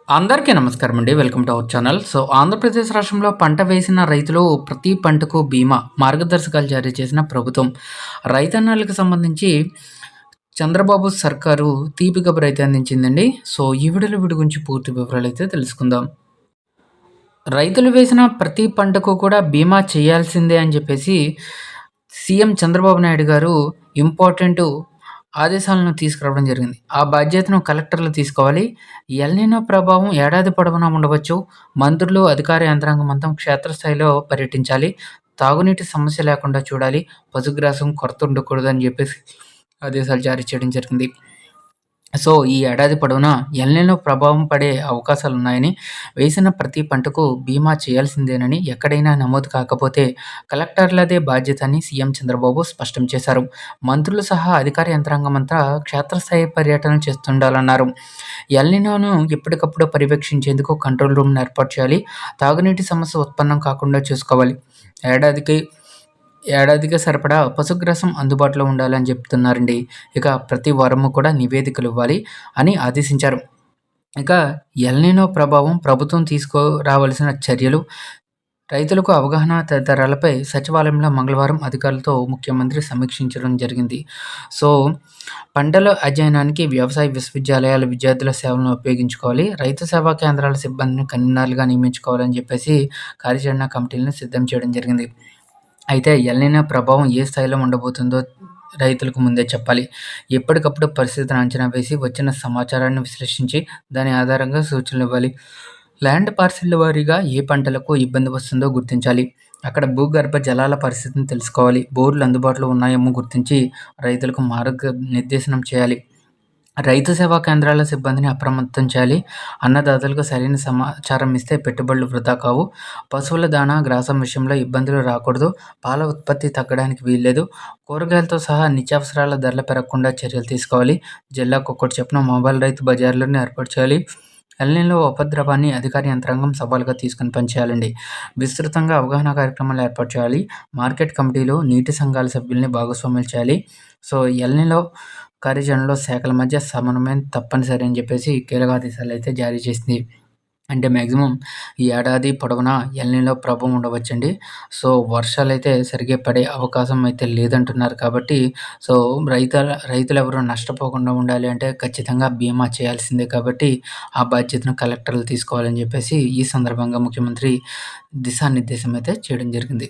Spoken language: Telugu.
అందరికీ నమస్కారం అండి. Welcome to our channel. Andhra Pradesh రాష్ట్రంలో పంట వేసిన రైతులు ప్రతి పంటకు బీమా మార్గదర్శకాలు జారీ చేసిన ప్రభుత్వం. రైతన్నలకు సంబంధించి చంద్రబాబు సర్కారు తీపి కబురైతే అందించిందండి. ఈ వీడి గురించి పూర్తి వివరాలైతే తెలుసుకుందాం. రైతులు వేసిన ప్రతి పంటకు కూడా బీమా చేయాల్సిందే అని చెప్పేసి సీఎం చంద్రబాబు నాయుడు గారు ఇంపార్టెంటు ఆదేశాలను తీసుకురావడం జరిగింది. ఆ బాధ్యతను కలెక్టర్లు తీసుకోవాలి. ఎల్‌నినో ప్రభావం ఏడాది పొడవునా ఉండవచ్చు. మంత్రులు, అధికార యంత్రాంగం అంతా క్షేత్రస్థాయిలో పర్యటించాలి. తాగునీటి సమస్య లేకుండా చూడాలి. పశుగ్రాసం కొరత ఉండకూడదని చెప్పేసి ఆదేశాలు జారీ చేయడం జరిగింది. ఈ ఏడాది పొడవునా ఎల్‌నినో ప్రభావం పడే అవకాశాలున్నాయని, వేసిన ప్రతి పంటకు బీమా చేయాల్సిందేనని, ఎక్కడైనా నమోదు కాకపోతే కలెక్టర్లదే బాధ్యత అని సీఎం చంద్రబాబు స్పష్టం చేశారు. మంత్రులు సహా అధికార యంత్రాంగమంతా క్షేత్రస్థాయి పర్యటనలు చేస్తుండాలన్నారు. ఎల్‌నినోను ఎప్పటికప్పుడు పర్యవేక్షించేందుకు కంట్రోల్ రూమ్‌ను ఏర్పాటు చేయాలి. తాగునీటి సమస్య ఉత్పన్నం కాకుండా చూసుకోవాలి. ఏడాదికి సరిపడా పశుగ్రాసం అందుబాటులో ఉండాలని చెప్తున్నారండి. ఇక ప్రతి వారము కూడా నివేదికలు ఇవ్వాలి అని ఆదేశించారు. ఇక ఎల్‌నినో ప్రభావం, ప్రభుత్వం తీసుకురావాల్సిన చర్యలు, రైతులకు అవగాహన తదితరాలపై సచివాలయంలో మంగళవారం అధికారులతో ముఖ్యమంత్రి సమీక్షించడం జరిగింది. సో, పంటల అధ్యయనానికి వ్యవసాయ విశ్వవిద్యాలయాల విద్యార్థుల సేవలను ఉపయోగించుకోవాలి. రైతు సేవా కేంద్రాల సిబ్బందిని కన్వీనర్లుగా నియమించుకోవాలని చెప్పేసి కార్యాచరణ కమిటీలను సిద్ధం చేయడం జరిగింది. అయితే ఎల్‌నినో ప్రభావం ఏ స్థాయిలో ఉండబోతుందో రైతులకు ముందే చెప్పాలి. ఎప్పటికప్పుడు పరిస్థితిని అంచనా వేసి, వచ్చిన సమాచారాన్ని విశ్లేషించి, దాని ఆధారంగా సూచనలివ్వాలి. ల్యాండ్ పార్సిళ్ల వారీగా ఏ పంటలకు ఇబ్బంది వస్తుందో గుర్తించాలి. అక్కడ భూగర్భ జలాల పరిస్థితిని తెలుసుకోవాలి. బోర్లు అందుబాటులో ఉన్నాయేమో గుర్తించి రైతులకు మార్గనిర్దేశనం చేయాలి. రైతు సేవా కేంద్రాల సిబ్బందిని అప్రమత్తం చేయాలి. అన్నదాతలకు సరైన సమాచారం ఇస్తే పెట్టుబడులు వృధా కావు. పశువుల దాణా, గ్రాసం విషయంలో ఇబ్బందులు రాకూడదు. పాల ఉత్పత్తి తగ్గడానికి వీల్లేదు. కూరగాయలతో సహా నిత్యావసరాల ధరలు పెరగకుండా చర్యలు తీసుకోవాలి. జిల్లాకు ఒక్కటి చొప్పున మొబైల్ రైతు బజార్లను ఏర్పాటు చేయాలి. ఎల్‌నినో ఉపద్రవాన్ని అధికార యంత్రాంగం సవాలుగా తీసుకుని పనిచేయాలండి. విస్తృతంగా అవగాహన కార్యక్రమాలు ఏర్పాటు చేయాలి. మార్కెట్ కమిటీలు, నీటి సంఘాల సభ్యుల్ని భాగస్వాములు చేయాలి. ఎల్‌నినో కార్యాచరణలో శాఖల మధ్య సమన్వయం తప్పనిసరి అని చెప్పేసి కీలక ఆదేశాలైతే జారీ చేసింది. అంటే మ్యాక్సిమం ఈ ఏడాది పొడవునా ఎల్‌నినో ప్రభావం ఉండవచ్చండి. వర్షాలైతే సరిగ్గా పడే అవకాశం అయితే లేదంటున్నారు కాబట్టి సో, రైతులెవరు నష్టపోకుండా ఉండాలి అంటే ఖచ్చితంగా బీమా చేయాల్సిందే కాబట్టి ఆ బాధ్యతను కలెక్టర్లు తీసుకోవాలని చెప్పేసి ఈ సందర్భంగా ముఖ్యమంత్రి దిశానిర్దేశం అయితే చేయడం జరిగింది.